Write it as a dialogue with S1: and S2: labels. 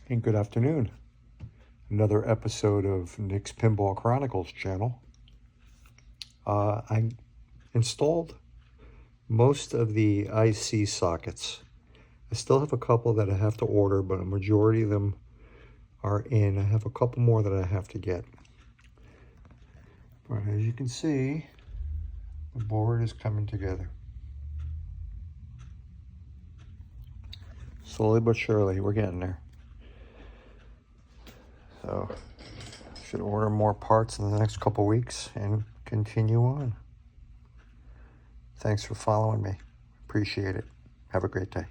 S1: And good afternoon. Another episode of Nick's Pinball Chronicles channel. I installed most of the IC sockets. I still have a couple that I have to order, but a majority of them are in. I have a couple more that I have to get. But as you can see, the board is coming together. Slowly but surely, we're getting there. So, should order more parts in the next couple weeks and continue on. Thanks for following me. Appreciate it. Have a great day.